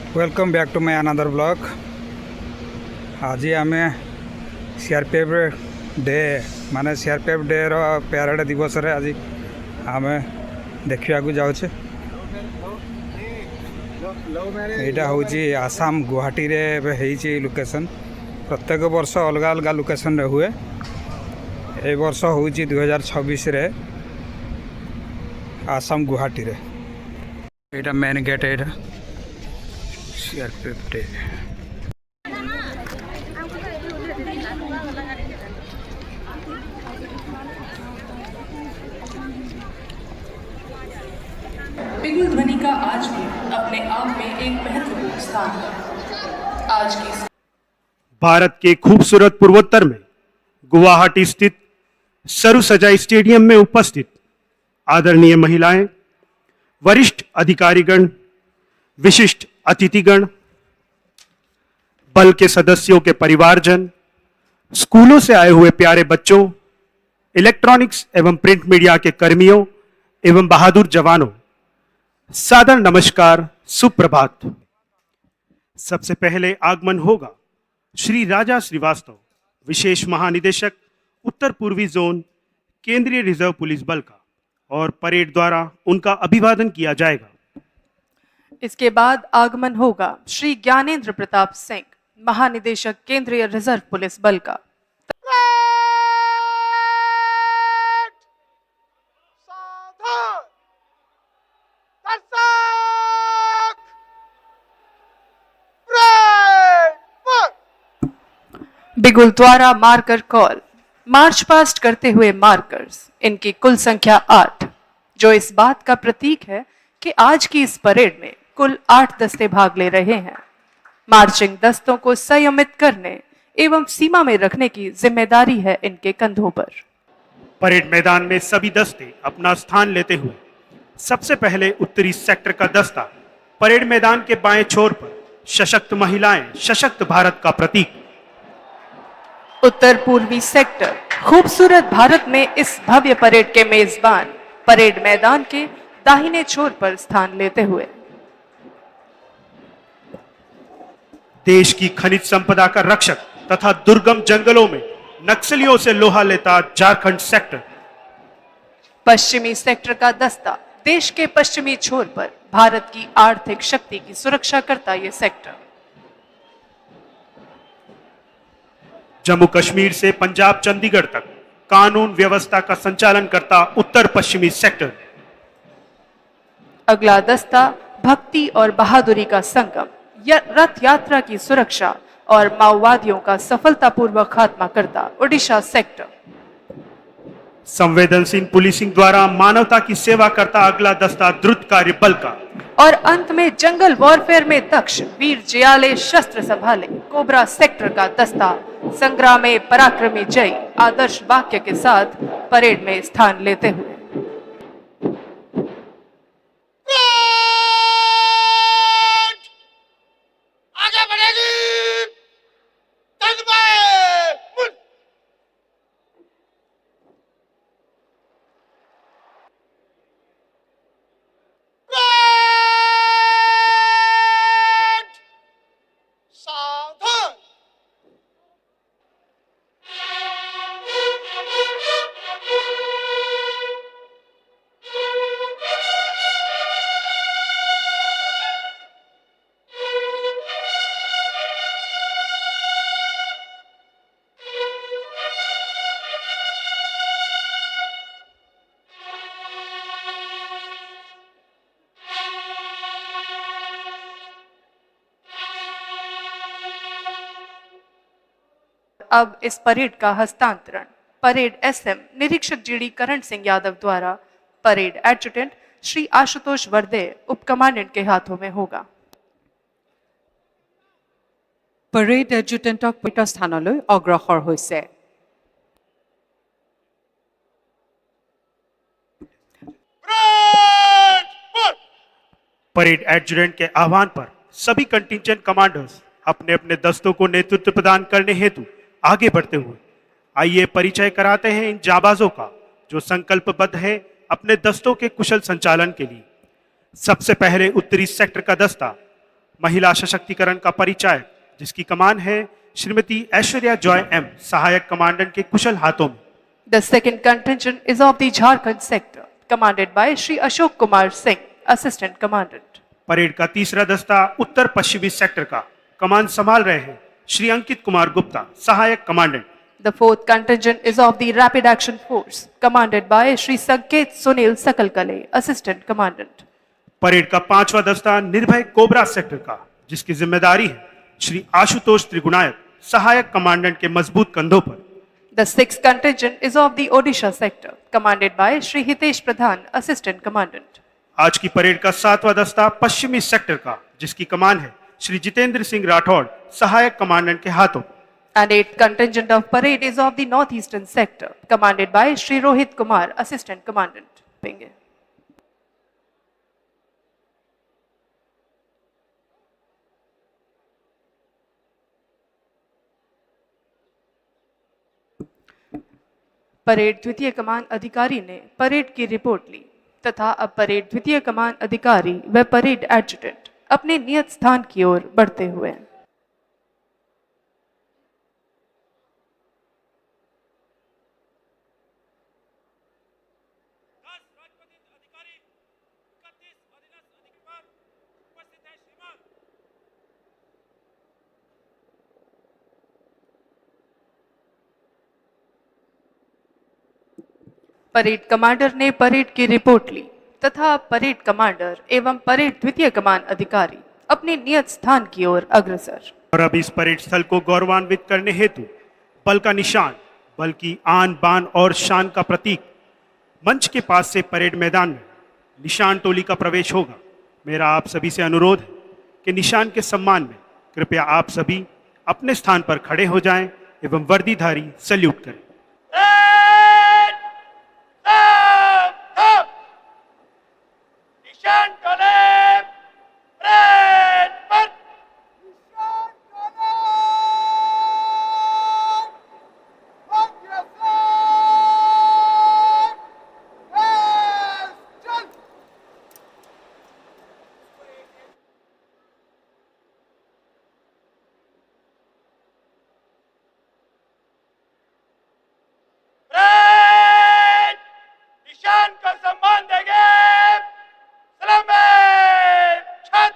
Welcome back to my another blog. आज आम CRPF day माने सीआरपीएफ डे रो प्यारेड दिवस रे आज आम देखा जाऊे। यहाँ हूँ आसाम गुवाहाटी रे लोकेशन। प्रत्येक वर्ष अलग अलग लोकेशन रे हुए। ए वर्ष हूँ 2026 रे आसाम गुवाहाटी रे। यहाँ मेन गेट है सीआरपीएफ डे। बिगुल ध्वनि का आज भी अपने आप में एक महत्वपूर्ण स्थान है। आज की भारत के खूबसूरत पूर्वोत्तर में गुवाहाटी स्थित सरु सजाई स्टेडियम में उपस्थित आदरणीय महिलाएं, वरिष्ठ अधिकारीगण, विशिष्ट अतिथिगण, बल के सदस्यों के परिवारजन, स्कूलों से आए हुए प्यारे बच्चों, इलेक्ट्रॉनिक्स एवं प्रिंट मीडिया के कर्मियों एवं बहादुर जवानों, सादर नमस्कार, सुप्रभात। सबसे पहले आगमन होगा श्री राजा श्रीवास्तव, विशेष महानिदेशक उत्तर पूर्वी जोन, केंद्रीय रिजर्व पुलिस बल का, और परेड द्वारा उनका अभिवादन किया जाएगा। इसके बाद आगमन होगा श्री ज्ञानेंद्र प्रताप सिंह, महानिदेशक केंद्रीय रिजर्व पुलिस बल का। बिगुल द्वारा मार्कर कॉल मार्च पास्ट करते हुए मार्कर्स, इनकी कुल संख्या 8, जो इस बात का प्रतीक है कि आज की इस परेड में कुल 8 दस्ते भाग ले रहे हैं। मार्चिंग दस्तों को संयमित करने एवं सीमा में रखने की जिम्मेदारी है इनके कंधों पर। परेड मैदान में सभी दस्ते अपना स्थान लेते हुए सबसे पहले उत्तरी सेक्टर का दस्ता परेड मैदान के बाएं छोर पर सशक्त महिलाएं, सशक्त भारत का प्रतीक। उत्तर पूर्वी सेक्टर खूबसूरत भारत में इस भव्य परेड के मेजबान परेड मैदान के दाहिने छोर पर स्थान लेते हुए देश की खनिज संपदा का रक्षक तथा दुर्गम जंगलों में नक्सलियों से लोहा लेता झारखंड सेक्टर। पश्चिमी सेक्टर का दस्ता देश के पश्चिमी छोर पर भारत की आर्थिक शक्ति की सुरक्षा करता ये सेक्टर। जम्मू कश्मीर से पंजाब चंडीगढ़ तक कानून व्यवस्था का संचालन करता उत्तर पश्चिमी सेक्टर। अगला दस्ता भक्ति और बहादुरी का संगम, रथ यात्रा की सुरक्षा और माओवादियों का सफलतापूर्वक खात्मा करता ओडिशा सेक्टर। संवेदनशील पुलिसिंग द्वारा मानवता की सेवा करता अगला दस्ता द्रुत कार्य बल का। और अंत में जंगल वॉरफेयर में दक्ष वीर जयाले शस्त्र संभाले कोबरा सेक्टर का दस्ता संग्रामे पराक्रमी जय आदर्श वाक्य के साथ परेड में स्थान लेते हुए आगे बढ़ेगी। अब इस परेड का हस्तांतरण परेड एसएम निरीक्षक जीडी करण सिंह यादव द्वारा परेड एडजुटेंट श्री आशुतोष वर्दे उप कमांडेंट के हाथों में होगा। परेड एडजुटेंटक पीठस्थानলৈ अग्रसर হৈছে। परेड एडजुटेंट के आह्वान पर सभी कंटिंजेंट कमांडर्स अपने अपने दस्तों को नेतृत्व प्रदान करने हेतु आगे बढ़ते हुए आइए परिचय कराते हैं इन जाबाजों का जो संकल्पबद्ध है अपने दस्तों के कुशल संचालन के लिए। सबसे पहले उत्तरी सेक्टर का दस्ता महिला सशक्तिकरण का परिचायक, जिसकी कमान है श्रीमती ऐश्वर्या जॉय एम, सहायक कमांडेंट के कुशल हाथों में। The second contingent is of the Jharkhand sector, commanded by Shri Ashok Kumar Singh, Assistant Commandant. Parade का तीसरा दस्ता उत्तर पश्चिमी सेक्टर का कमान संभाल रहे हैं श्री अंकित कुमार गुप्ता, सहायक commandant. The fourth contingent is of the Rapid Action Force, commanded by Shri Sanket Sunil Sakalkale, Assistant Commandant. Parade का पांचवा दस्ता निर्भय कोबरा सेक्टर का, जिसकी जिम्मेदारी है श्री आशुतोष त्रिगुणायत, सहायक कमांडेंट के मजबूत कंधों पर। The sixth contingent is of the Odisha sector, commanded by Shri Hitesh Pradhan, Assistant Commandant. आज की परेड का सातवां दस्ता पश्चिमी सेक्टर का, जिसकी कमान है श्री जितेंद्र सिंह राठौड़, सहायक कमांडेंट के हाथों। And eighth contingent of parade is of the northeastern sector, commanded by Shri Rohit Kumar, Assistant Commandant. Pinge. Parade द्वितीय कमान अधिकारी ने परेड की रिपोर्ट ली तथा अब परेड द्वितीय कमान अधिकारी व परेड एडजुटेंट अपने नियत स्थान की ओर बढ़ते हुए। परेड कमांडर ने परेड की रिपोर्ट ली तथा परेड कमांडर एवं परेड द्वितीय कमान अधिकारी अपने नियत स्थान की ओर अग्रसर। और अब इस परेड स्थल को गौरवान्वित करने हेतु बल का निशान, बल की आन बान और शान का प्रतीक, मंच के पास से परेड मैदान में निशान टोली का प्रवेश होगा। मेरा आप सभी से अनुरोध है कि निशान के सम्मान में कृपया आप सभी अपने स्थान पर खड़े हो जाएं एवं वर्दीधारी सैल्यूट करें। निशान टोले परेड पर। निशान का सम्मान देंगे। सलामे छत।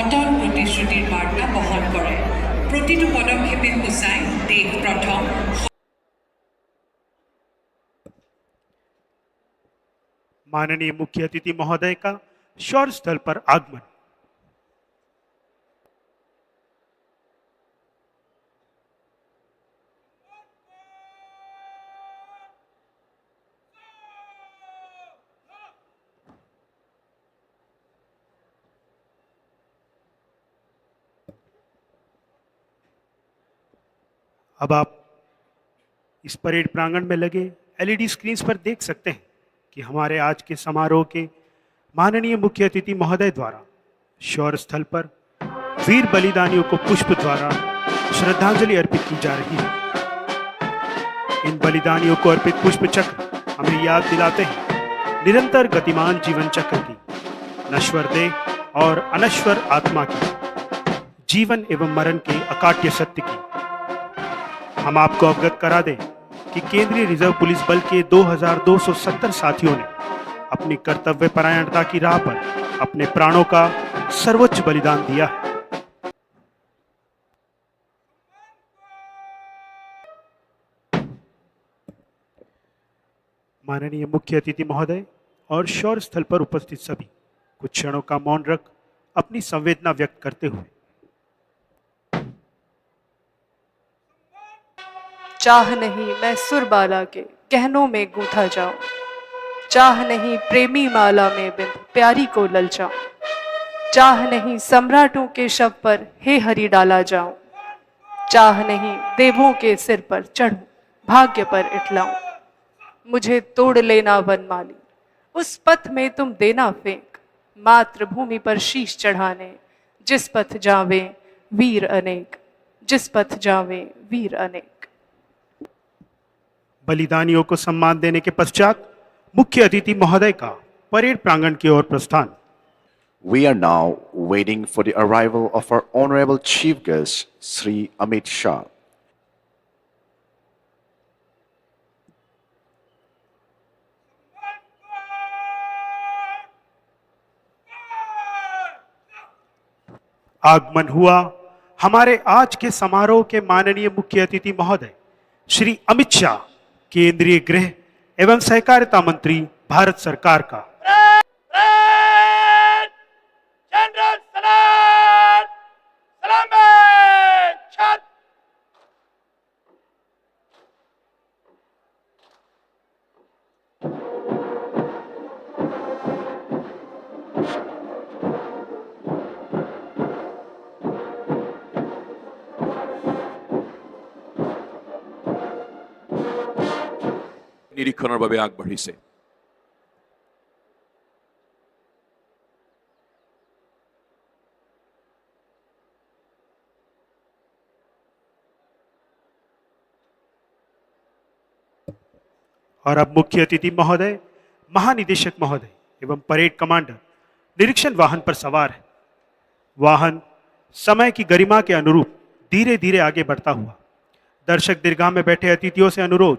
অটল প্ৰতিশ্ৰুতিৰ বাৰ্তা বহন কৰে। প্ৰতিটো পদক্ষেপে সূচায় দেশ প্ৰথম। माननीय मुख्य अतिथि महोदय का शौर्य स्थल पर आगमन। अब आप इस परेड प्रांगण में लगे एलईडी स्क्रीन्स पर देख सकते हैं कि हमारे आज के समारोह के माननीय मुख्य अतिथि महोदय द्वारा शौर्य स्थल पर वीर बलिदानियों को पुष्प द्वारा श्रद्धांजलि अर्पित की जा रही है। इन बलिदानियों को अर्पित पुष्प चक्र हमें याद दिलाते हैं निरंतर गतिमान जीवन चक्र की, नश्वर देह और अनश्वर आत्मा की, जीवन एवं मरण के अकाट्य सत्य की। हम आपको अवगत करा दें कि केंद्रीय रिजर्व पुलिस बल के 2270 साथियों ने अपनी कर्तव्य परायणता की राह पर अपने प्राणों का सर्वोच्च बलिदान दिया है। माननीय मुख्य अतिथि महोदय और शौर्य स्थल पर उपस्थित सभी कुछ क्षणों का मौन रख अपनी संवेदना व्यक्त करते हुए चाह नहीं मैं सुरबाला के गहनों में गूंथा जाऊं, चाह नहीं प्रेमी माला में बिंद प्यारी को ललचाऊं, चाह नहीं सम्राटों के शव पर हे हरि डाला जाऊं, चाह नहीं देवों के सिर पर चढ़ूं भाग्य पर इठलाऊं। मुझे तोड़ लेना वनमाली, उस पथ में तुम देना फेंक, मातृभूमि पर शीश चढ़ाने जिस पथ जावे वीर अनेक, जिस पथ जावे वीर अनेक। बलिदानियों को सम्मान देने के पश्चात मुख्य अतिथि महोदय का परेड प्रांगण की ओर प्रस्थान। We are now waiting for the arrival of our Honorable Chief Guest, Sri Amit Shah. आगमन हुआ हमारे आज के समारोह के माननीय मुख्य अतिथि महोदय श्री अमित शाह, केंद्रीय गृह एवं सहकारिता मंत्री, भारत सरकार का। जनरल सलाम सलाम छत। নিরীক্ষণৰ বাবে আগবাঢ়িছে। और अब मुख्य अतिथि महोदय, महानिदेशक महोदय एवं परेड कमांडर निरीक्षण वाहन पर सवार है। वाहन समय की गरिमा के अनुरूप धीरे धीरे आगे बढ़ता हुआ दर्शक दीर्घा में बैठे अतिथियों से अनुरोध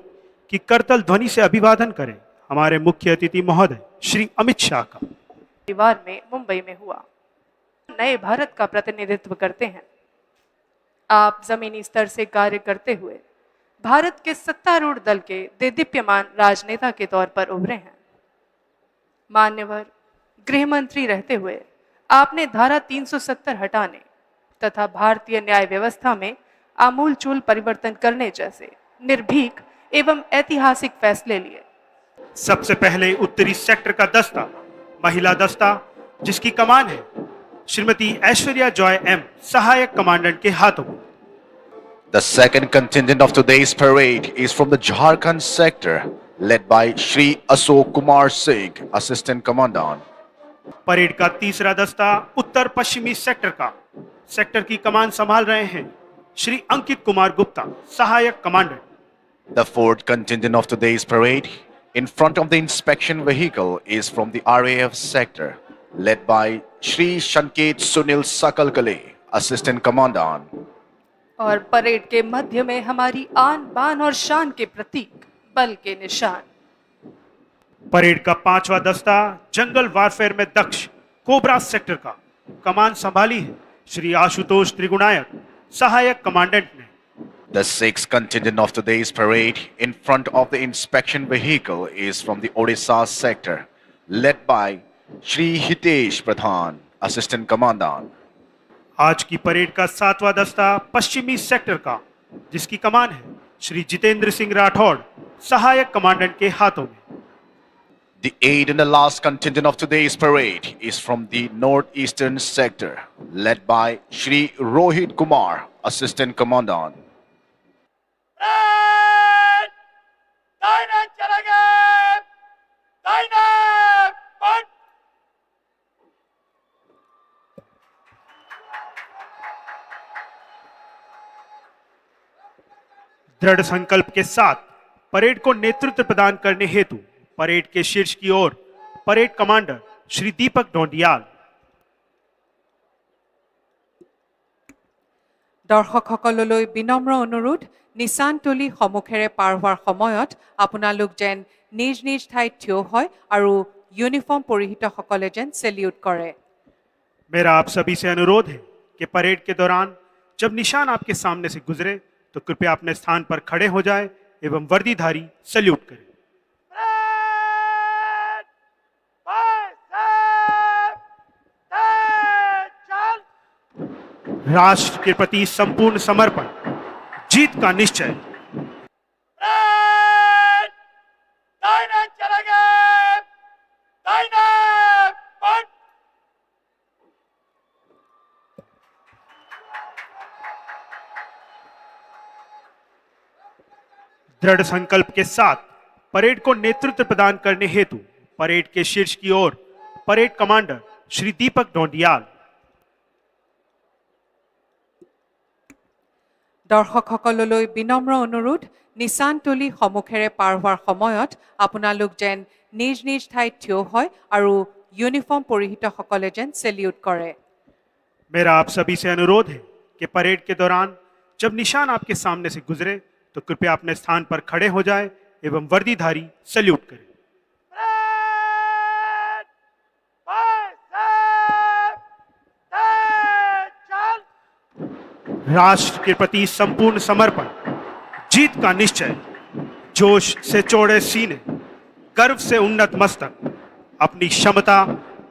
कि करतल ध्वनि से अभिवादन करें हमारे मुख्य अतिथि महोदय श्री अमित शाह का। परिवार में मुंबई में हुआ नए भारत का प्रतिनिधित्व करते हैं। आप जमीनी स्तर से कार्य करते हुए भारत के सत्तारूढ़ दल के देदीप्यमान राजनेता के तौर पर उभरे हैं। मान्यवर गृह मंत्री रहते हुए आपने धारा 370 हटाने तथा भारतीय न्याय व्यवस्था में आमूलचूल परिवर्तन करने जैसे निर्भीक एवं ऐतिहासिक फैसले लिए। सबसे पहले उत्तरी सेक्टर का दस्ता, महिला दस्ता, जिसकी कमान है श्रीमती ऐश्वर्या जॉय एम, सहायक कमांडेंट के हाथों में। The second contingent of today's parade is from the Jharkhand sector, led by Shri Ashok Kumar Singh, Assistant Commandant. Parade का तीसरा दस्ता उत्तर पश्चिमी सेक्टर की कमान संभाल रहे हैं श्री अंकित कुमार गुप्ता, सहायक commandant. The fourth contingent of today's parade, in front of the inspection vehicle, is from the RAF sector, led by Shri Shanket Sunil Sakalkale, Assistant Commandant. और परेड के मध्य में हमारी आन बान और शान के प्रतीक बल के निशान। परेड का पांचवा दस्ता जंगल वारफेयर में दक्ष कोबरा सेक्टर का कमान संभाली है श्री आशुतोष त्रिगुणायत, सहायक कमांडेंट ने। The sixth contingent of today's parade, in front of the inspection vehicle, is from the Odisha sector, led by Shri Hitesh Pradhan, Assistant Commandant. आज की परेड का सातवां दस्ता पश्चिमी सेक्टर का, जिसकी कमान है श्री जितेंद्र सिंह राठौड़, सहायक कमांडेंट के हाथों में। The eighth and the last contingent of today's parade is from the northeastern sector, led by Shri Rohit Kumar, Assistant Commandant. दाहिने चलेंगे, दाहिने, बंद, दृढ़ संकल्प के साथ परेड को नेतृत्व प्रदान करने हेतु परेड के शीर्ष की ओर परेड कमांडर श्री दीपक ढोंडियाल। দৰ্শকসকললৈ বিনম্ৰ অনুৰোধ, নিচান তুলি সন্মুখেৰে পাৰ হোৱাৰ সময়ত আপোনালোক যেন নিজ নিজ ঠাইত থিয় হয় আৰু ইউনিফৰ্ম পৰিহিতসকলে যেন চেলিউট কৰে। मेरा आप सभी से अनुरोध है कि परेड के दौरान जब निशान आपके सामने से गुजरे तो कृपया अपने स्थान पर खड़े हो जाएं एवं वर्दीधारी सल्यूट करें। राष्ट्र के प्रति संपूर्ण समर्पण, जीत का निश्चय। दृढ़ संकल्प के साथ परेड को नेतृत्व प्रदान करने हेतु परेड के शीर्ष की ओर परेड कमांडर श्री दीपक ढोंडियाल। দৰ্শকসকললৈ বিনম্ৰ অনুৰোধ, নিচান তুলি সন্মুখেৰে পাৰ হোৱাৰ সময়ত আপোনালোক যেন নিজ নিজ ঠাইত থিয় হয় আৰু ইউনিফৰ্ম পৰিহিতসকলে যেন চেলিউট কৰে। मेरा आप सभी से अनुरोध है कि परेड के दौरान जब निशान आपके सामने से गुजरे तो कृपया अपने स्थान पर खड़े हो जाएं एवं वर्दीधारी सल्यूट करें। राष्ट्र के प्रति संपूर्ण समर्पण, जीत का निश्चय। जोश से चौड़े सीने, गर्व से उन्नत मस्तक, अपनी क्षमता,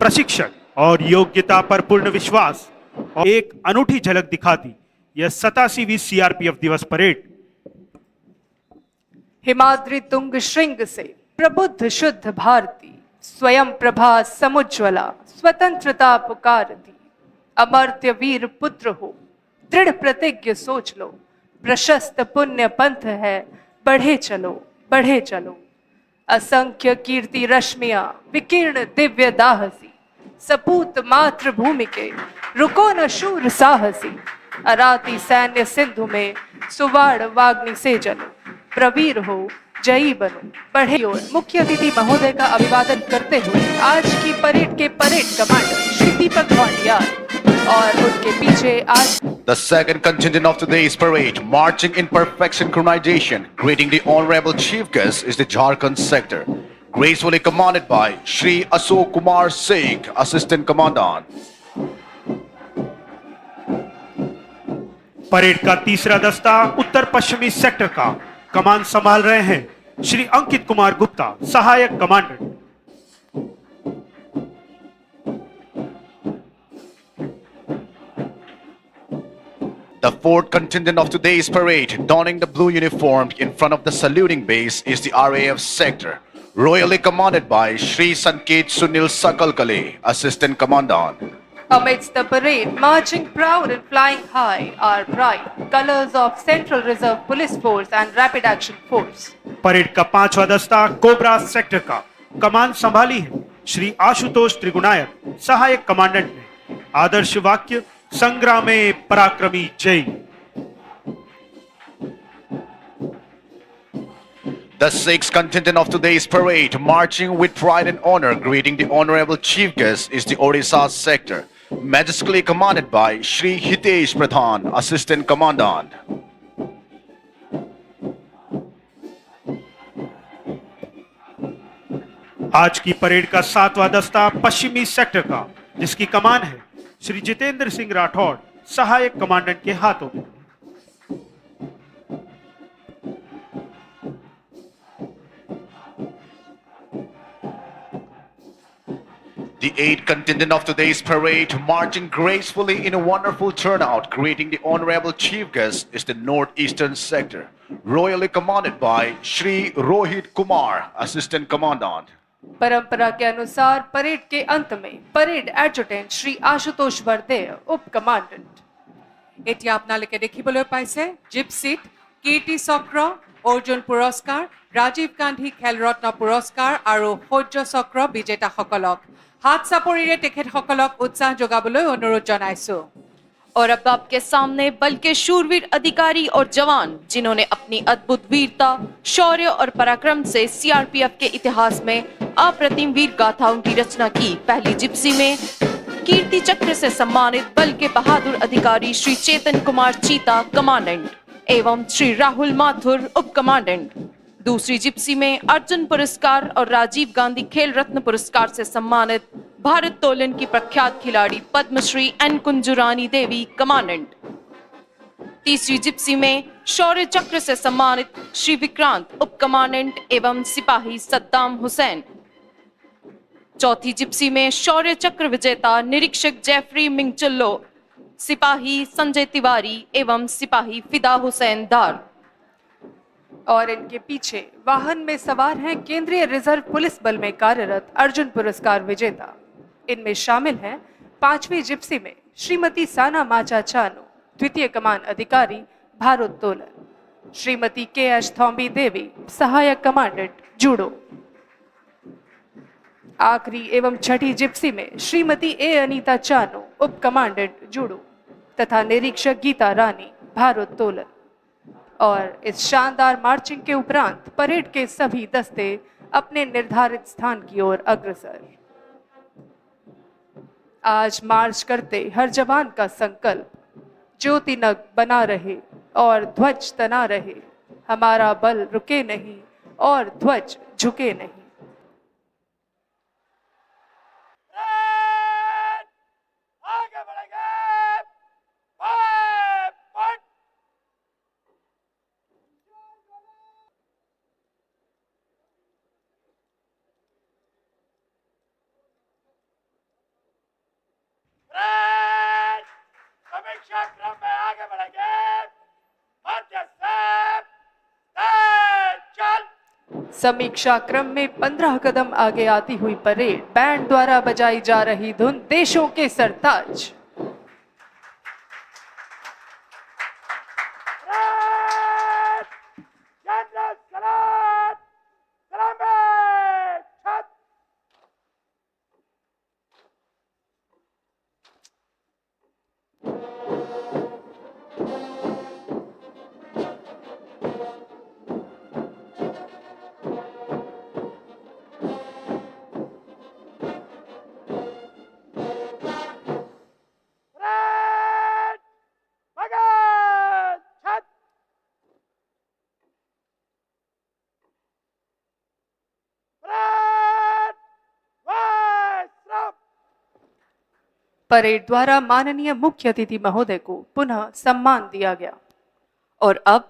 प्रशिक्षण और योग्यता पर पूर्ण विश्वास और एक अनूठी झलक दिखाती यह 87वीं सीआरपीएफ दिवस परेड हिमाद्री तुंग श्रृंग से प्रबुद्ध शुद्ध भारती, स्वयं प्रभा समुज्वला स्वतंत्रता पुकारती। अमर्त्य वीर पुत्र हो, दृढ़ प्रतिज्ञ सोच लो, प्रशस्त पुण्य पंथ है, बढ़े चलो बढ़े चलो। असंख्य कीर्ति रश्मियां विकीर्ण दिव्य दाहसी, सपूत मातृभूमि के रुको न शूर साहसी। अराती सैन्य सिंधु में सुवाड़ वाग्नि से जलो, प्रवीर हो जयी बनो बढ़े। और मुख्य अतिथि महोदय का अभिवादन करते हुए आज की परेड के परेड कमांडर श्री दीपक ढोंडियाल और उनके पीछे आज The second contingent of today's parade, marching in perfect synchronization, greeting the Honorable Chief Guest, is the Jharkhand sector, gracefully commanded by Shri Ashok Kumar Singh, Assistant Commandant. Parade का तीसरा दस्ता उत्तर पश्चिमी sector का कमान संभाल रहे हैं श्री अंकित कुमार गुप्ता, सहायक commandant. The fourth contingent of today's parade, donning the blue uniform in front of the saluting base, is the RAF sector, royally commanded by Shri Sanket Sunil Sakalkale, Assistant Commandant. amidst the parade, marching proud and flying high are bright colors of Central Reserve Police Force and Rapid Action Force. Parade का पांचवा दस्ता cobra sector का कमान संभाली है श्री आशुतोष त्रिगुणायत, सहायक commandant ने। आदर्श वाक्य संग्रामे पराक्रमी जय। The sixth contingent of today's parade, marching with pride and honor, greeting the Honorable Chief Guest, is the Odisha sector, majestically commanded by Shri Hitesh Pradhan, Assistant Commandant. आज की परेड का सातवां दस्ता पश्चिमी सेक्टर का, जिसकी कमान है श्री जितेंद्र सिंह राठौड़, सहायक कमांडेंट के हाथों में। The eighth contingent of today's parade, marching gracefully in a wonderful turnout, greeting the Honorable Chief Guest, is the Northeastern sector, royally commanded by Shri Rohit Kumar, Assistant Commandant. परंपरा के अनुसार परेड के अंत में parade adjutant Shri Ashutosh वर्दे, उप commandant. এতিয়া আপোনালোকে দেখিবলৈ পাইছে জিপচিত কীৰ্তি চক্ৰ, অৰ্জুন পুৰস্কাৰ, ৰাজীৱ গান্ধী খেল ৰত্ন পুৰস্কাৰ আৰু শৌৰ্য চক্ৰ বিজেতাসকলক হাত চাপৰিৰে তেখেতসকলক উৎসাহ যোগাবলৈ অনুৰোধ জনাইছো। और अब आपके सामने बल के शूरवीर अधिकारी और जवान जिन्होंने अपनी अद्भुत वीरता, शौर्य और पराक्रम से सीआरपीएफ के इतिहास में अप्रतिम वीर गाथाओं की रचना की। पहली जिप्सी में कीर्ति चक्र से सम्मानित बल के बहादुर अधिकारी श्री चेतन कुमार चीता कमांडेंट एवं श्री राहुल माथुर उप कमांडेंट। दूसरी जिप्सी में अर्जुन पुरस्कार और राजीव गांधी खेल रत्न पुरस्कार से सम्मानित भारत तोलन की प्रख्यात खिलाड़ी पद्मश्री एन कुंजुरानी देवी कमांडेंट। तीसरी जिप्सी में शौर्य चक्र से सम्मानित श्री विक्रांत उप कमांडेंट एवं सिपाही सद्दाम हुसैन। चौथी जिप्सी में शौर्य चक्र विजेता निरीक्षक जेफरी मिंगचुल्लो, सिपाही संजय तिवारी एवं सिपाही फिदा हुसैन दार। और इनके पीछे वाहन में सवार हैं केंद्रीय रिजर्व पुलिस बल में कार्यरत अर्जुन पुरस्कार विजेता। इनमें शामिल हैं 5वीं जिप्सी में श्रीमती साना माचा चानू, द्वितीय कमान अधिकारी भारोत्तोलन, श्रीमती के.एच. थॉम्बी देवी, सहायक कमांडेंट जूडो। आखिरी एवं छठी जिप्सी में श्रीमती ए. अनीता चानू, उप कमांडेंट जूडो तथा निरीक्षक गीता रानी, भारोत्तोलन। और इस शानदार मार्चिंग के उपरांत परेड के सभी दस्ते अपने निर्धारित स्थान की ओर अग्रसर। आज मार्च करते हर जवान का संकल्प ज्योति नग बना रहे और ध्वज तना रहे, हमारा बल रुके नहीं और ध्वज झुके नहीं। आगे बढ़ेंगे। Five point. समीक्षा क्रम में आगे बढ़ेंगे। मध्य से चल। समीक्षा क्रम में 15 कदम आगे आती हुई परेड बैंड द्वारा बजाई जा रही धुन देशों के सरताज। जनरल सलाम सलामी छत। भगत छत। परेड द्वारा माननीय मुख्य अतिथि महोदय को पुनः सम्मान दिया गया। और अब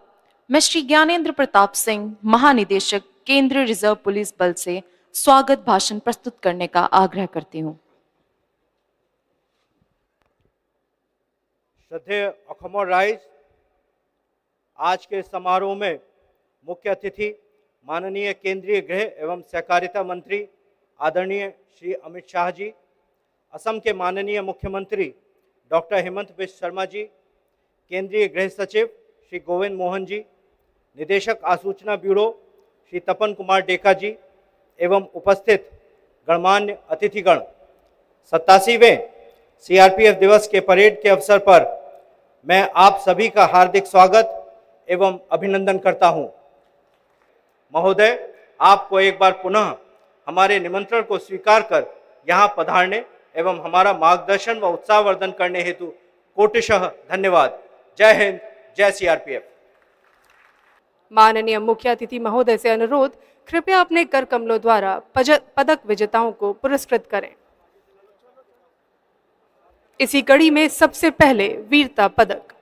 मैं श्री ज्ञानेंद्र प्रताप सिंह, महानिदेशक केंद्रीय रिजर्व पुलिस बल से स्वागत भाषण प्रस्तुत करने का आग्रह करती हूँ। श्रद्धेय अखमर राइज, आज के समारोह में मुख्य अतिथि माननीय केंद्रीय गृह एवं सहकारिता मंत्री आदरणीय श्री अमित शाह जी, असम के माननीय मुख्यमंत्री डॉक्टर हेमंत बिश्व शर्मा जी, केंद्रीय गृह सचिव श्री गोविंद मोहन जी, निदेशक आसूचना ब्यूरो श्री तपन कुमार डेका जी एवं उपस्थित गणमान्य अतिथिगण, 87वें सीआरपीएफ दिवस के परेड के अवसर पर मैं आप सभी का हार्दिक स्वागत एवं अभिनंदन करता हूं। महोदय, आपको एक बार पुनः हमारे निमंत्रण को स्वीकार कर यहां पधारने एवं हमारा मार्गदर्शन व उत्साहवर्धन करने हेतु कोटिशः धन्यवाद। जय हिंद, जय सीआरपीएफ। माननीय मुख्य अतिथि महोदय से अनुरोध, कृपया अपने कर कमलों द्वारा पदक विजेताओं को पुरस्कृत करें। इसी कड़ी में सबसे पहले वीरता पदक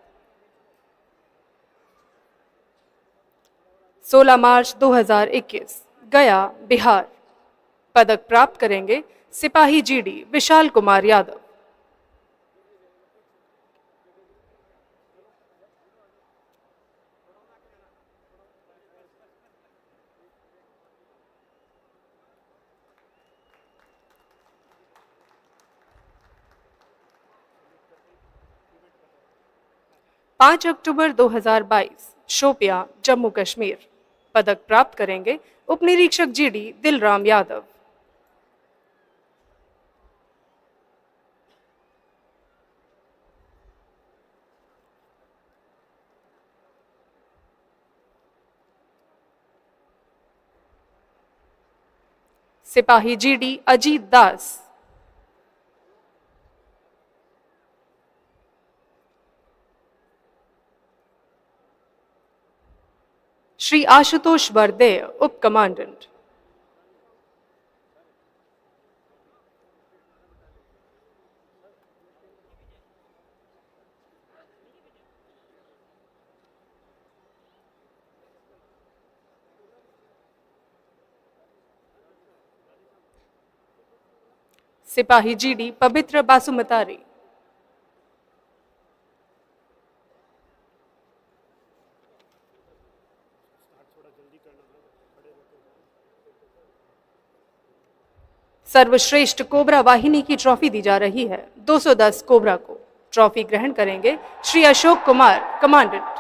16 मार्च 2021 गया, बिहार। पदक प्राप्त करेंगे सिपाही जीडी विशाल कुमार यादव। पाँच अक्टूबर 2022 शोपियां, जम्मू कश्मीर। पदक प्राप्त करेंगे उप निरीक्षक जीडी दिलराम यादव। सिपाही जीडी अजीत दास, श्री आशुतोष बरदेय, उप कमांडेंट, सिपाही जीडी पवित्र बासुमतारी, सर्वश्रेष्ठ कोबरा वाहिनी की ट्रॉफी दी जा रही है 210 कोबरा को। ट्रॉफी ग्रहण करेंगे श्री अशोक कुमार, कमांडेंट।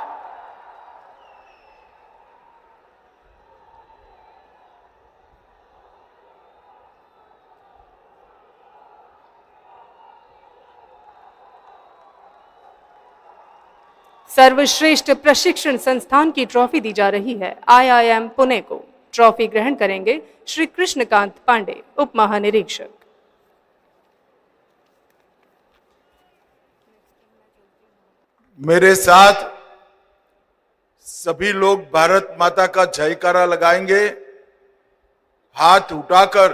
सर्वश्रेष्ठ प्रशिक्षण संस्थान की ट्रॉफी दी जा रही है IIM पुणे को। ट्रॉफी ग्रहण करेंगे श्री कृष्णकांत पांडे, उप महानिरीक्षक। मेरे साथ सभी लोग भारत माता का जयकारा लगाएंगे। हाथ उठाकर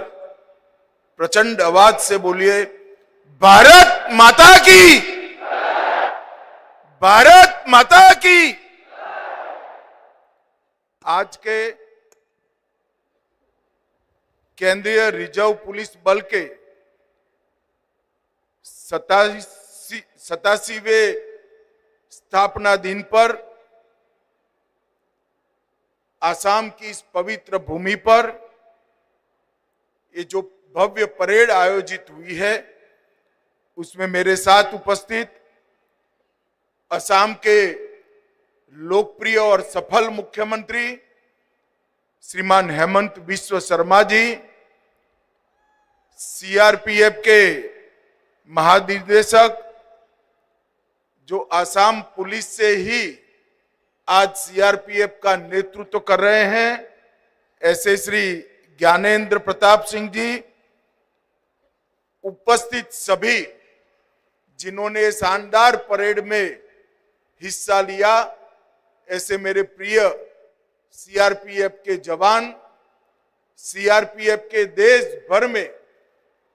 प्रचंड आवाज से बोलिए, भारत माता की, भारत माता की। आज के केंद्रीय रिजर्व पुलिस बल के 87वें स्थापना दिन पर आसाम की इस पवित्र भूमि पर ये जो भव्य परेड आयोजित हुई है, उसमें मेरे साथ उपस्थित असम के लोकप्रिय और सफल मुख्यमंत्री श्रीमान हेमंत बिस्वा शर्मा जी, सीआरपीएफ के महानिदेशक जो आसाम पुलिस से ही आज सीआरपीएफ का नेतृत्व कर रहे हैं, ऐसे श्री ज्ञानेंद्र प्रताप सिंह जी, उपस्थित सभी जिन्होंने शानदार परेड में हिस्सा लिया, ऐसे मेरे प्रिय सीआरपीएफ के जवान, सीआरपीएफ के देश भर में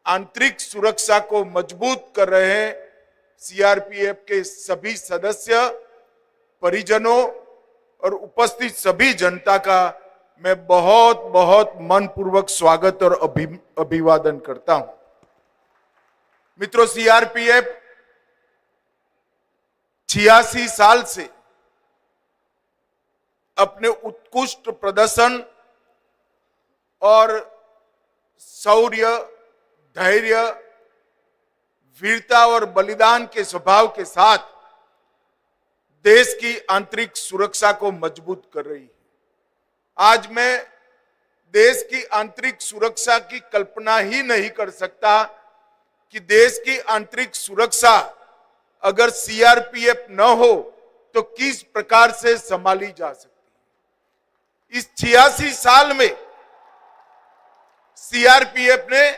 आंतरिक सुरक्षा को मजबूत कर रहे हैं सीआरपीएफ के सभी सदस्य, परिजनों और उपस्थित सभी जनता का मैं बहुत बहुत मनपूर्वक स्वागत और अभिवादन करता हूं। मित्रों, सीआरपीएफ 86 साल से अपने उत्कृष्ट प्रदर्शन और शौर्य, धैर्य, वीरता और बलिदान के स्वभाव के साथ देश की आंतरिक सुरक्षा को मजबूत कर रही है। आज मैं देश की आंतरिक सुरक्षा की कल्पना ही नहीं कर सकता कि देश की आंतरिक सुरक्षा अगर सीआरपीएफ न हो तो किस प्रकार से संभाली जा सकती है। इस 86 साल में सीआरपीएफ ने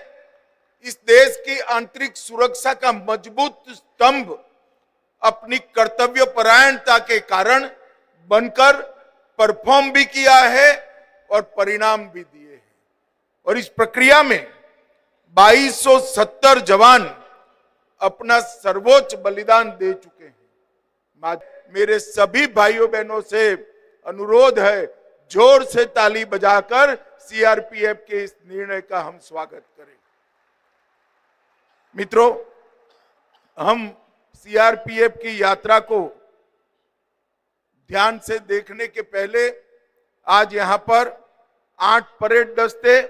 इस देश की आंतरिक सुरक्षा का मजबूत स्तंभ अपनी कर्तव्य परायणता के कारण बनकर परफॉर्म भी किया है और परिणाम भी दिए हैं। और इस प्रक्रिया में 2270 जवान अपना सर्वोच्च बलिदान दे चुके हैं। मेरे सभी भाइयों बहनों से अनुरोध है, जोर से ताली बजाकर सीआरपीएफ के इस निर्णय का हम स्वागत करें। मित्रों, हम सीआरपीएफ की यात्रा को ध्यान से देखने के पहले आज यहां पर 8 परेड दस्ते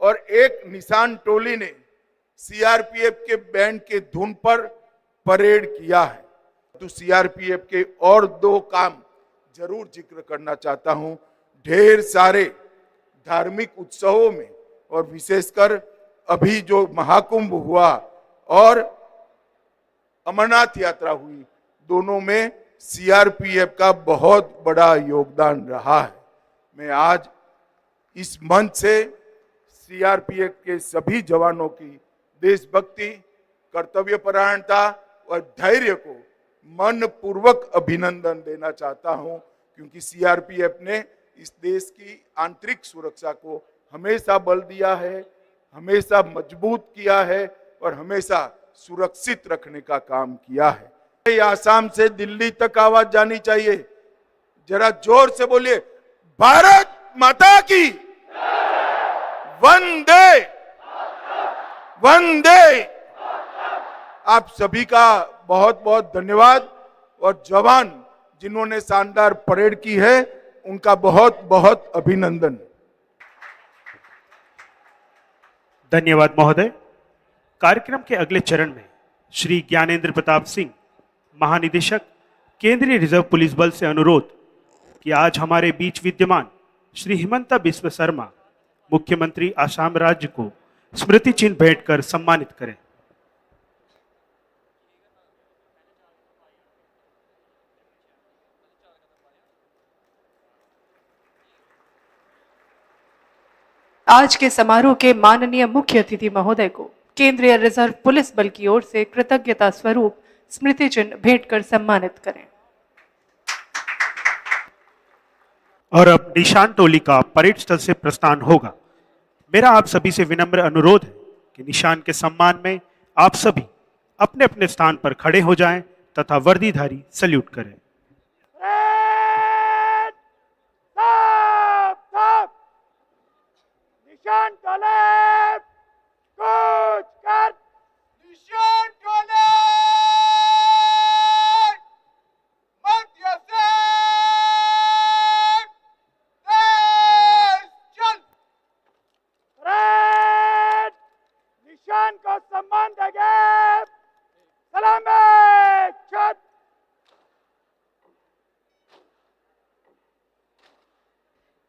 और 1 निशान टोली ने सीआरपीएफ के बैंड के धुन पर परेड किया है। तो सीआरपीएफ के और 2 काम जरूर जिक्र करना चाहता हूं। ढेर सारे धार्मिक उत्सवों में और विशेषकर अभी जो महाकुंभ हुआ और अमरनाथ यात्रा हुई, दोनों में सीआरपीएफ का बहुत बड़ा योगदान रहा है। मैं आज इस मंच से सीआरपीएफ के सभी जवानों की देशभक्ति, कर्तव्यपरायणता और धैर्य को मन पूर्वक अभिनंदन देना चाहता हूं, क्योंकि सीआरपीएफ ने इस देश की आंतरिक सुरक्षा को हमेशा बल दिया है, हमेशा मजबूत किया है और हमेशा सुरक्षित रखने का काम किया है। ये आसाम से दिल्ली तक आवाज जानी चाहिए, जरा जोर से बोलिए, भारत माता की वंदे वंदे। आप सभी का बहुत बहुत धन्यवाद और जवान जिन्होंने शानदार परेड की है उनका बहुत बहुत अभिनंदन। धन्यवाद महोदय। कार्यक्रम के अगले चरण में श्री ज्ञानेंद्र प्रताप सिंह, महानिदेशक केंद्रीय रिजर्व पुलिस बल से अनुरोध कि आज हमारे बीच विद्यमान श्री हिमंता बिस्व शर्मा, मुख्यमंत्री आसाम राज्य को स्मृति चिन्ह भेंट कर सम्मानित करें। आज के समारोह के माननीय मुख्य अतिथि महोदय को केंद्रीय रिजर्व पुलिस बल की ओर से कृतज्ञता स्वरूप स्मृति चिन्ह भेंट कर सम्मानित करें। और अब निशान टोली का परेड स्थल से प्रस्थान होगा। मेरा आप सभी से विनम्र अनुरोध है कि निशान के सम्मान में आप सभी अपने अपने स्थान पर खड़े हो जाएं तथा वर्दीधारी सैल्यूट करें। परेड साफ साफ, निशान टोले कूच कर, निशान टोले मध्य से तेज चल। परेड निशान को सम्मान देंगे, सलामी छत।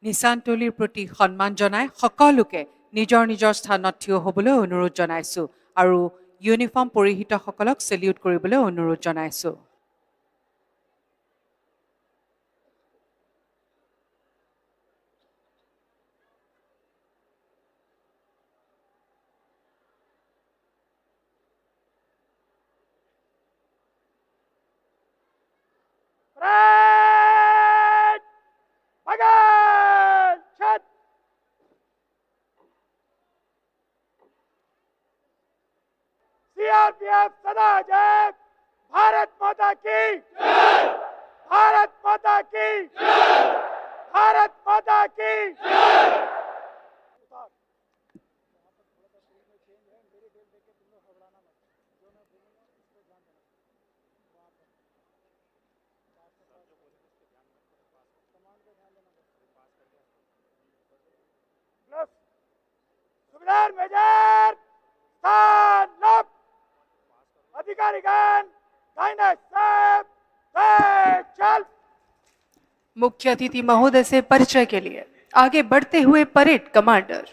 নিশান টলিৰ প্ৰতি সন্মান জনাই সকলোকে নিজৰ নিজৰ স্থানত থিয় হ'বলৈ অনুৰোধ জনাইছোঁ আৰু ইউনিফৰ্ম পৰিহিতসকলক চেলিউট কৰিবলৈ অনুৰোধ জনাইছোঁ। परेड भगत छत। सीआरपीएफ सदा जय। भारत माता की जय। भारत माता की जय। भारत माता की जय। सुबेदार मेजर stand up, अधिकारीगण दाहिने साहब तेज चल। मुख्य अतिथि महोदय से परिचय के लिए आगे बढ़ते हुए परेड कमांडर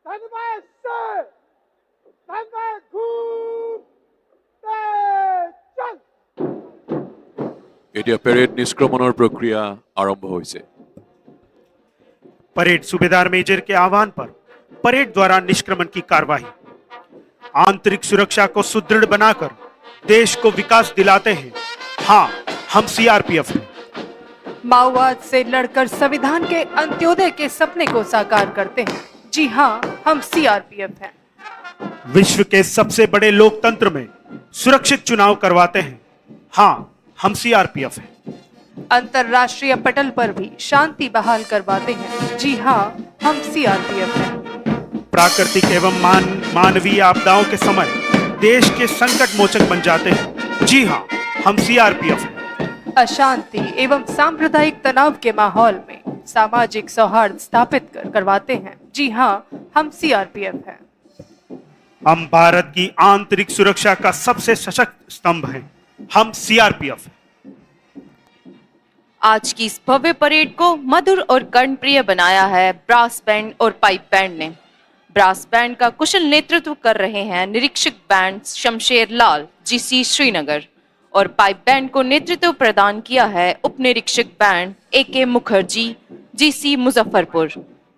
धन्यवाद सर, धन्यवाद खूब तेज चल। এতিয়া পেৰেড নিষ্ক্ৰমণৰ প্ৰক্ৰিয়া আৰম্ভ হৈছে। परेड सूबेदार मेजर के आह्वान पर परेड द्वारा निष्क्रमण की कार्यवाही। आंतरिक सुरक्षा को सुदृढ़ बनाकर देश को विकास दिलाते हैं। हाँ, हम सीआरपीएफ हैं। माओवाद से लड़कर संविधान के अंत्योदय के सपने को साकार करते हैं। जी हाँ, हम सीआरपीएफ हैं। विश्व के सबसे बड़े लोकतंत्र में सुरक्षित चुनाव करवाते हैं। हाँ, हम सीआरपीएफ हैं। अंतरराष्ट्रीय पटल पर भी शांति बहाल करवाते हैं। जी हाँ, हम सीआरपीएफ हैं। प्राकृतिक एवं मानवीय आपदाओं के समय देश के संकट मोचक बन जाते हैं। जी हाँ, हम सीआरपीएफ हैं। अशांति एवं सांप्रदायिक तनाव के माहौल में सामाजिक सौहार्द स्थापित करवाते हैं। जी हाँ, हम सीआरपीएफ हैं। हम भारत की आंतरिक सुरक्षा का सबसे सशक्त स्तंभ हैं। हम सीआरपीएफ हैं। आज की इस भव्य परेड को मधुर और कर्णप्रिय बनाया है ब्रास बैंड और पाइप बैंड ने। ब्रास बैंड का कुशल नेतृत्व कर रहे हैं निरीक्षक बैंड शमशेर लाल, जीसी श्रीनगर, और पाइप बैंड को नेतृत्व प्रदान किया है उप निरीक्षक band AK Mukherjee, GC Muzaffarpur.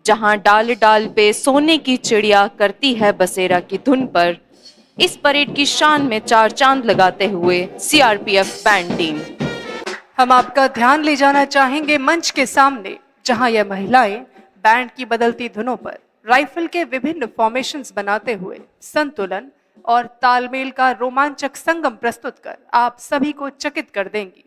जहां डाल डाल पे सोने की चिड़िया करती है बसेरा की धुन पर इस परेड की शान में चार चांद लगाते हुए सीआरपीएफ बैंड टीम। हम आपका ध्यान ले जाना चाहेंगे मंच के सामने, जहां यह महिलाएं बैंड की बदलती धुनों पर राइफल के विभिन्न फॉर्मेशंस बनाते हुए संतुलन और तालमेल का रोमांचक संगम प्रस्तुत कर आप सभी को चकित कर देंगी।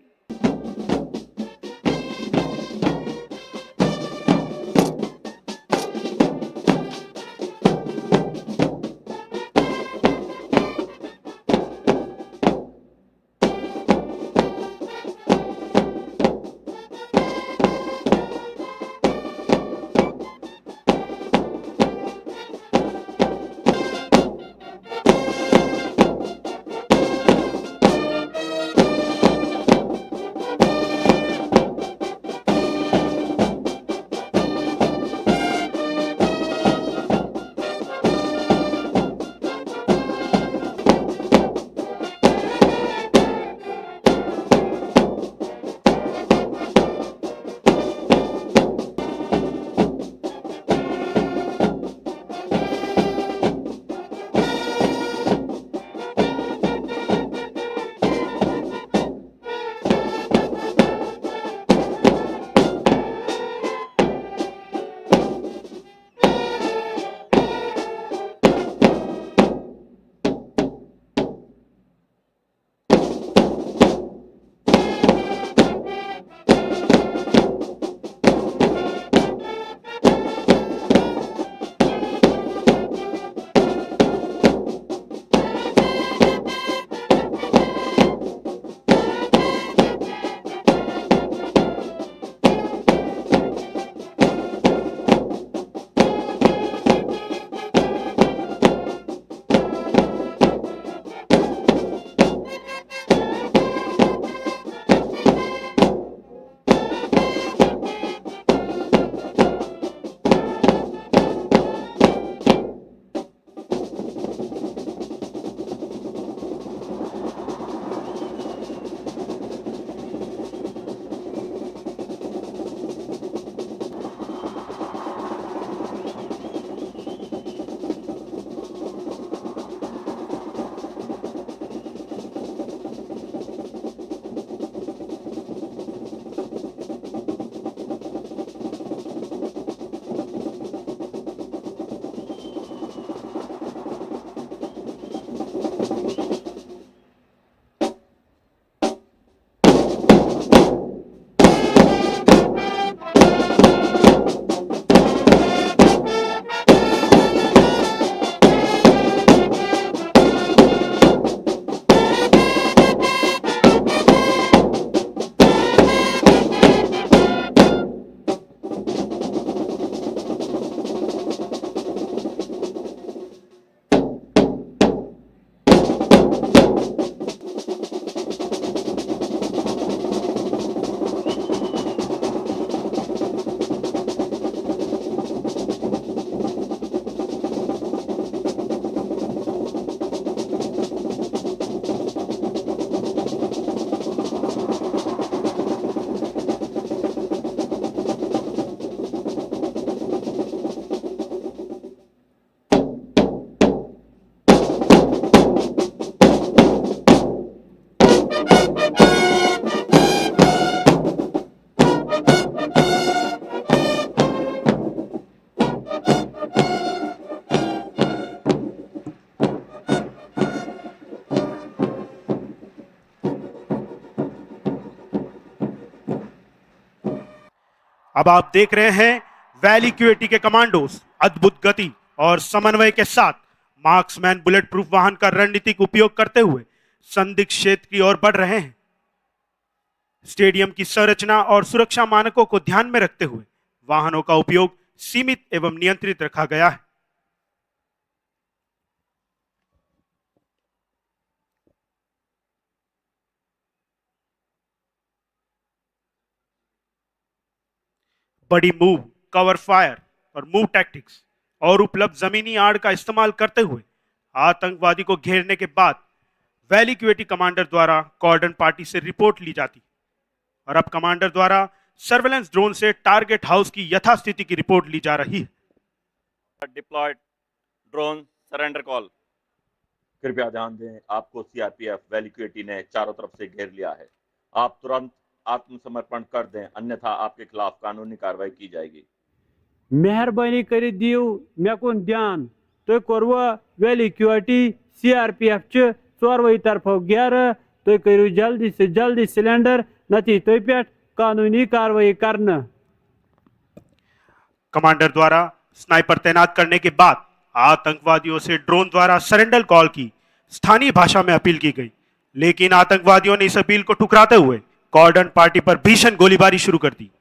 अब आप देख रहे हैं वैली क्यूएटी के कमांडोज अद्भुत गति और समन्वय के साथ मार्क्समैन बुलेट प्रूफ वाहन का रणनीतिक उपयोग करते हुए संदिग्ध क्षेत्र की ओर बढ़ रहे हैं। स्टेडियम की संरचना और सुरक्षा मानकों को ध्यान में रखते हुए वाहनों का उपयोग सीमित एवं नियंत्रित रखा गया है। बड़ी मूव, कवर फायर और मूव टैक्टिक्स और उपलब्ध जमीनी आड़ का इस्तेमाल करते हुए आतंकवादी को घेरने के बाद वैलिक्यूएटी कमांडर द्वारा कॉर्डन पार्टी से रिपोर्ट ली जाती और अब कमांडर द्वारा सर्वेलेंस ड्रोन से टारगेट हाउस की यथास्थिति की रिपोर्ट ली जा रही है। Deployed drone surrender call. कृपया ध्यान दें, आपको सीआरपीएफ वैलिक्यूएटी ने चारों तरफ से घेर लिया है। आप तुरंत आत्मसमर्पण कर दें, अन्यथा आपके खिलाफ कानूनी कार्रवाई की जाएगी। मेहरबानी कर दियो मे कुन ध्यान तो कोरव वैलिक्यूएटी सीआरपीएफ च चोरवई तरफो घेर तो करू जल्दी से जल्दी सिलेंडर नती तो पे कानूनी कार्रवाई करना। कमांडर द्वारा स्नाइपर तैनात करने के बाद आतंकवादियों से ड्रोन द्वारा सरेंडर कॉल की स्थानीय भाषा में अपील की गई, लेकिन आतंकवादियों ने इस अपील को ठुकराते हुए कॉर्डन पार्टी पर भीषण गोलीबारी शुरू कर दी।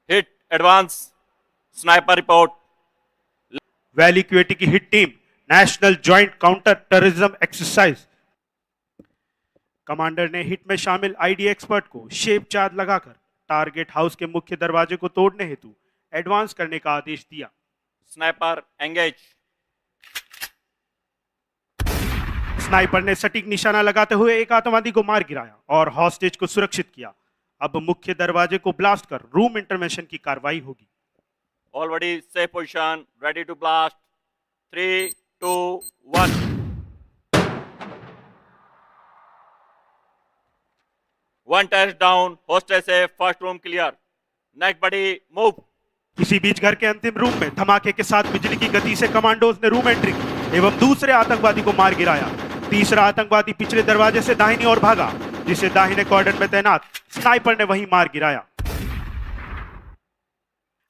Hit advance sniper report. वैलिक्यूएटी की hit team national joint counter terrorism exercise. Commander ने हिट में शामिल आईडी एक्सपर्ट को शेप चार्ज लगाकर टारगेट हाउस के मुख्य दरवाजे को तोड़ने हेतु एडवांस करने का आदेश दिया। Sniper engage. स्नाइपर ने सटीक निशाना लगाते हुए एक आतंकवादी को मार गिराया और हॉस्टेज को सुरक्षित किया। अब मुख्य दरवाजे को ब्लास्ट कर रूम इंटरवेंशन की कार्रवाई होगी। Already safe position, ready to blast. 3, 2, 1। One test down, hostage से फर्स्ट रूम क्लियर। नेक्स्ट बड़ी मूव। इसी बीच घर के अंतिम रूम में धमाके के साथ बिजली की गति से कमांडोज ने रूम एंट्री की एवं दूसरे आतंकवादी को मार गिराया। तीसरा आतंकवादी पिछले दरवाजे से दाहिनी ओर भागा, जिसे दाहिने कॉर्डन में तैनात स्नाइपर ने वहीं मार गिराया।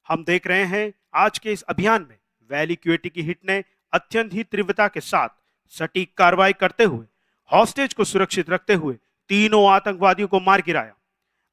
हम देख रहे हैं आज के इस अभियान में वैलिक्यूएटी की हिट ने अत्यंत ही तीव्रता के साथ सटीक कार्रवाई करते हुए हॉस्टेज को सुरक्षित रखते हुए तीनों आतंकवादियों को मार गिराया।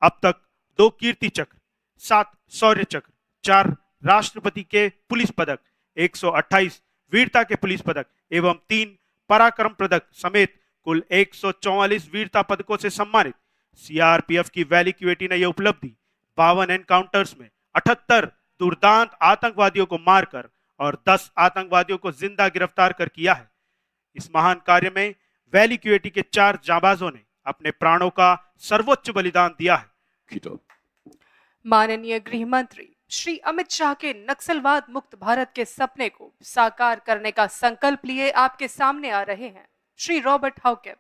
अब तक 2 कीर्ति चक्र, 7 शौर्य चक्र, 4 राष्ट्रपति के पुलिस पदक, 128 वीरता के पुलिस पदक एवं 3 पराक्रम पदक समेत कुल 144 वीरता पदकों से सम्मानित सीआरपीएफ की वैलिक्यूएटी ने यह उपलब्धि 52 एनकाउंटर्स में 78 दुर्दांत आतंकवादियों को मारकर और 10 आतंकवादियों को जिंदा गिरफ्तार कर किया है। इस महान कार्य में वैलिक्यूएटी के 4 जांबाजों ने अपने प्राणों का सर्वोच्च बलिदान दिया है। माननीय गृह मंत्री श्री अमित शाह के नक्सलवाद मुक्त भारत के सपने को साकार करने का संकल्प लिए आपके सामने आ रहे हैं श्री रॉबर्ट हाउकेप।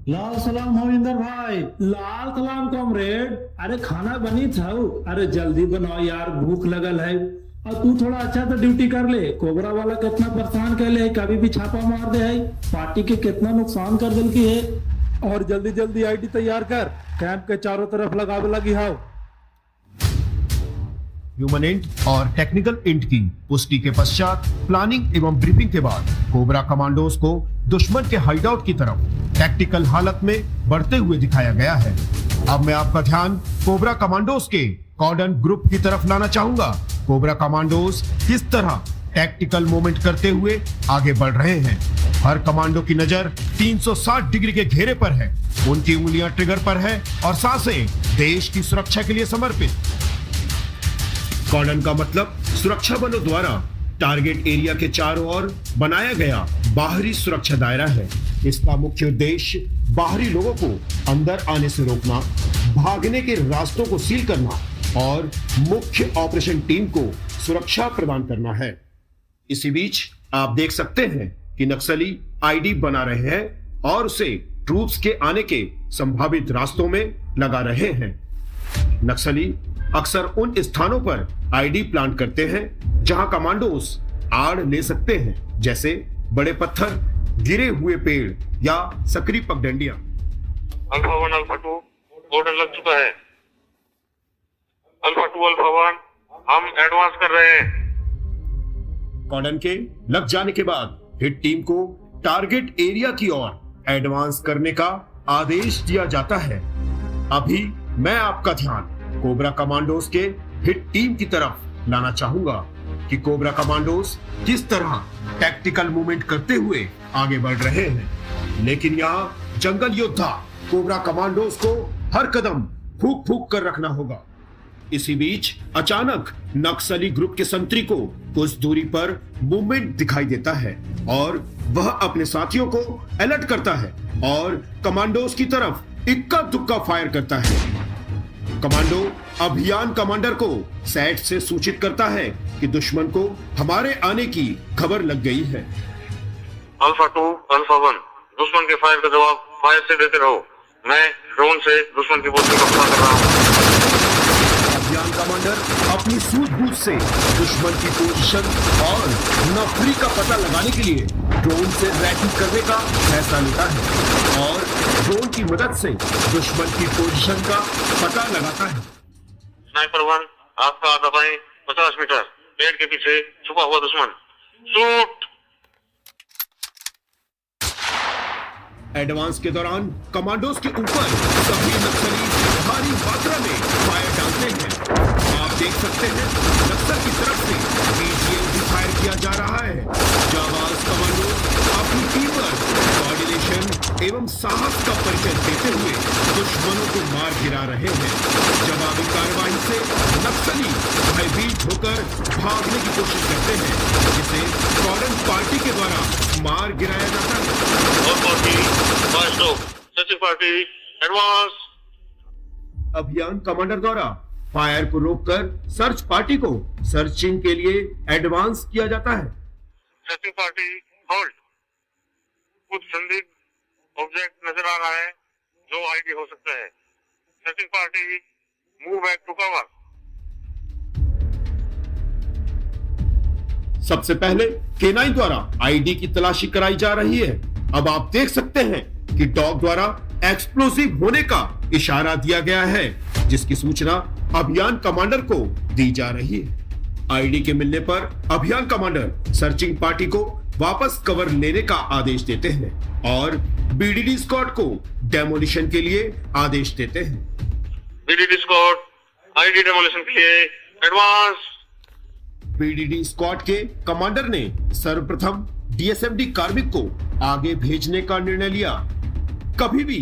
लाल सलाम हविंदर भाई। लाल सलाम कॉमरेड। अरे खाना बनी था, अरे जल्दी बनाओ यार, भूख लगल है। और तू थोड़ा अच्छा तो ड्यूटी कर ले। कोबरा वाला कितना परेशान कर ले, कभी भी छापा मार दे है, पार्टी के कितना नुकसान कर दिल की है। और जल्दी जल्दी आईडी तैयार कर, कैंप के चारों तरफ लगावे लगी हाउ। ह्यूमन इंट और टेक्निकल इंट की पुष्टि के पश्चात प्लानिंग एवं ब्रीफिंग के बाद कोबरा कमांडोज को दुश्मन के हाइडआउट की तरफ टैक्टिकल हालत में बढ़ते हुए दिखाया गया है। अब मैं आपका ध्यान कोबरा कमांडोज के कॉर्डन ग्रुप की तरफ लाना चाहूंगा। कोबरा कमांडोज किस तरह टैक्टिकल मूवमेंट करते हुए आगे बढ़ रहे हैं। हर कमांडो की नजर 360 डिग्री के घेरे पर है, उनकी उंगलियां ट्रिगर पर है और सांसें देश की सुरक्षा के लिए समर्पित। कॉर्डन का मतलब सुरक्षा बलों द्वारा टारगेट एरिया के चारों ओर बनाया गया बाहरी सुरक्षा दायरा है। इसका मुख्य उद्देश्य बाहरी लोगों को अंदर आने से रोकना, भागने के रास्तों को सील करना और मुख्य ऑपरेशन टीम को सुरक्षा प्रदान करना है। इसी बीच आप देख सकते हैं कि नक्सली आईडी बना रहे हैं और उसे ट्रूप्स के आने के संभावित रास्तों में लगा रहे हैं। नक्सली अक्सर उन स्थानों पर आईडी प्लांट करते हैं जहां कमांडोज आड़ ले सकते हैं, जैसे बड़े पत्थर, गिरे हुए पेड़ या सक्रिय पगडंडियां। अल्फा 1 अल्फा 2 ऑर्डर लग चुका है। अल्फा 2 अल्फा 1 हम एडवांस कर रहे हैं। कॉर्डन के लग जाने के बाद हिट टीम को टारगेट एरिया की ओर एडवांस करने का आदेश दिया जाता है। अभी मैं आपका ध्यान कोबरा कमांडोज के हिट टीम की तरफ लाना चाहूंगा कि कोबरा कमांडोज किस तरह टैक्टिकल मूवमेंट करते हुए आगे बढ़ रहे हैं। लेकिन यहाँ जंगल योद्धा कोबरा कमांडोज को हर कदम फूक फूक कर रखना होगा। इसी बीच अचानक नक्सली ग्रुप के संतरी को कुछ दूरी पर मूवमेंट दिखाई देता है और वह अपने साथियों को अलर्ट करता है और कमांडोज की तरफ इक्का दुक्का फायर करता है। कमांडो अभियान कमांडर को सेट से सूचित करता है कि दुश्मन को हमारे आने की खबर लग गई है। अल्फा 2, अल्फा 1, दुश्मन के फायर का जवाब फायर से देते रहो। मैं ड्रोन से दुश्मन की पोजीशन का पता कर रहा हूँ। अभियान कमांडर अपनी सूझबूझ से दुश्मन की पोजीशन और नफरी का पता लगाने के लिए ड्रोन से ट्रैकिंग करने का फैसला लेता है और ड्रोन की मदद से दुश्मन की पोजीशन का पता लगाता है। स्नाइपर 1, आपका दबाएं 50 मीटर, पेड़ के पीछे छुपा हुआ दुश्मन। शूट। एडवांस के दौरान कमांडोज के ऊपर सभी नक्सली भारी मात्रा में फायर डालते हैं। आप देख सकते हैं नक्सल की तरफ से बीजीएल भी फायर किया जा रहा है। जाबाज कमांडो अपनी टीम पर कोऑर्डिनेशन एवं साहस का परिचय देते हुए दुश्मनों को मार गिरा रहे हैं। जवाबी कार्रवाई से नक्सली भयभीत होकर भागने की कोशिश करते हैं, जिसे कॉर्डन पार्टी के द्वारा मार गिराया जाता है। Party advance. अभियान कमांडर द्वारा फायर को रोककर सर्च पार्टी को सर्चिंग के लिए एडवांस किया जाता है। Searching party hold. कुछ संदिग्ध ऑब्जेक्ट नजर आ रहा है जो आईडी हो सकता है। Searching party move back to cover. सबसे पहले केनाई द्वारा आईडी की तलाशी कराई जा रही है। अब आप देख सकते हैं कि डॉग द्वारा एक्सप्लोसिव होने का इशारा दिया गया है, जिसकी सूचना अभियान कमांडर को दी जा रही है। आईडी के मिलने पर अभियान कमांडर सर्चिंग पार्टी को वापस कवर लेने का आदेश देते हैं और बीडीडी स्क्वाड को डेमोलिशन के लिए आदेश देते हैं। बीडीडी स्क्वाड आईडी डेमोलिशन के लिए एडवांस। बीडीडी स्क्वाड के कमांडर ने सर्वप्रथम डीएसएमडी कार्मिक को आगे भेजने का निर्णय लिया। कभी भी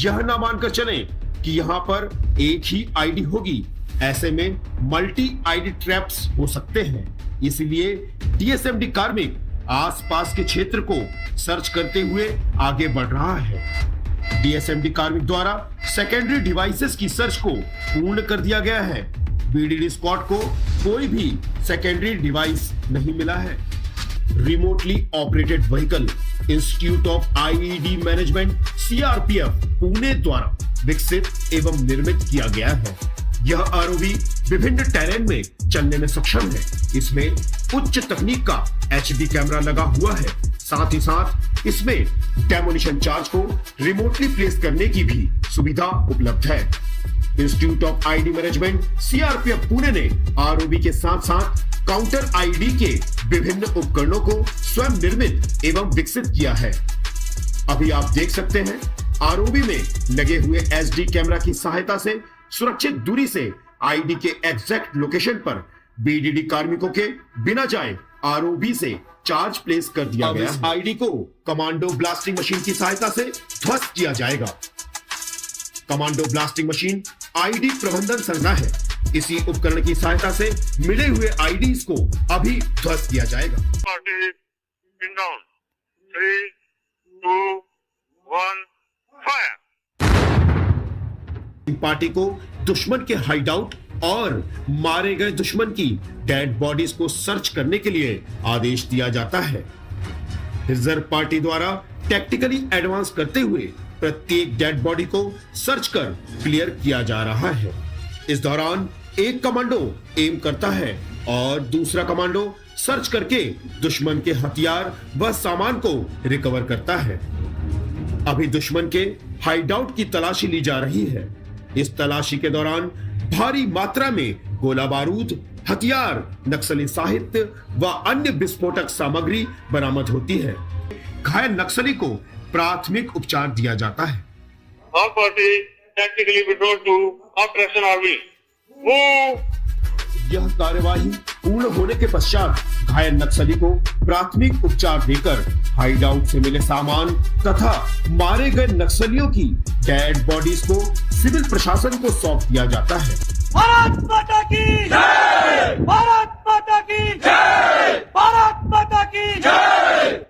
यह ना मानकर चले कि यहाँ पर एक ही आईडी होगी। ऐसे में मल्टी आईडी ट्रैप्स हो सकते हैं। इसलिए डीएसएमडी कार्मिक आसपास के क्षेत्र को सर्च करते हुए आगे बढ़ रहा है। डीएसएमडी कार्मिक द्वारा सेकेंडरी डिवाइसेस की सर्च को पूर्ण कर दिया गया है। बीडीडी स्क्वाड को कोई भी सेकेंडरी डिवाइस नहीं मिला है। Remotely operated vehicle institute of IED management CRPF Pune द्वारा विकसित एवं निर्मित किया गया है। यह आरओवी विभिन्न टेरेन में चलने में सक्षम है। इसमें उच्च तकनीक का एचडी कैमरा लगा हुआ है। साथ ही साथ इसमें डेमोलिशन चार्ज को रिमोटली प्लेस करने की भी सुविधा उपलब्ध है। Institute of ID management CRPF Pune ने आरओवी के साथ साथ काउंटर आईडी के विभिन्न उपकरणों को स्वयं निर्मित एवं विकसित किया है। अभी आप देख सकते हैं आरओवी में लगे हुए एचडी कैमरा की सहायता से सुरक्षित दूरी से आईडी के एग्जैक्ट लोकेशन पर बीडीडी कार्मिकों के बिना जाए आरओवी से चार्ज प्लेस कर दिया गया। इस आईडी को कमांडो ब्लास्टिंग मशीन की सहायता से ध्वस्त किया जाएगा। कमांडो ब्लास्टिंग मशीन आईडी प्रबंधन संरचना है। इसी उपकरण की सहायता से मिले हुए आईडीज को अभी ध्वस्त किया जाएगा। Party pin down 3, 2, 1 fire. Party को दुश्मन के हाइडआउट और मारे गए दुश्मन की डेड बॉडीज को सर्च करने के लिए आदेश दिया जाता है। रिजर्व पार्टी द्वारा टैक्टिकली एडवांस करते हुए प्रत्येक डेड बॉडी को सर्च कर क्लियर किया जा रहा है। इस दौरान एक कमांडो एम करता है और दूसरा कमांडो सर्च करके दुश्मन के हथियार व सामान को रिकवर करता है। अभी दुश्मन के हाइडआउट की तलाशी ली जा रही है। इस तलाशी के दौरान भारी मात्रा में गोला बारूद, हथियार, नक्सली साहित्य व अन्य विस्फोटक सामग्री बरामद होती है। घायल नक्सली को प्राथमिक उपचार दिया जाता है। All party tactically withdrawn to operation army. Move! यह कार्यवाही पूर्ण होने के पश्चात घायल नक्सली को प्राथमिक उपचार देकर हाइडआउट से मिले सामान तथा मारे गए नक्सलियों की डेड बॉडीज को सिविल प्रशासन को सौंप दिया जाता है। भारत माता की जय! भारत माता की जय! भारत माता की जय!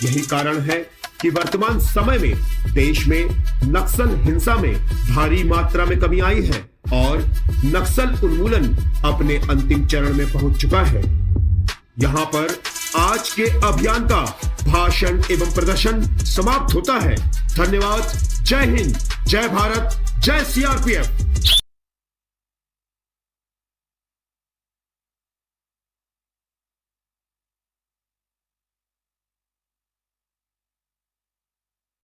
यही कारण है कि वर्तमान समय में देश में नक्सल हिंसा में भारी मात्रा में कमी आई है और नक्सल उन्मूलन अपने अंतिम चरण में पहुंच चुका है। यहां पर आज के अभियान का भाषण एवं प्रदर्शन समाप्त होता है। धन्यवाद। जय हिंद, जय भारत, जय सीआरपीएफ।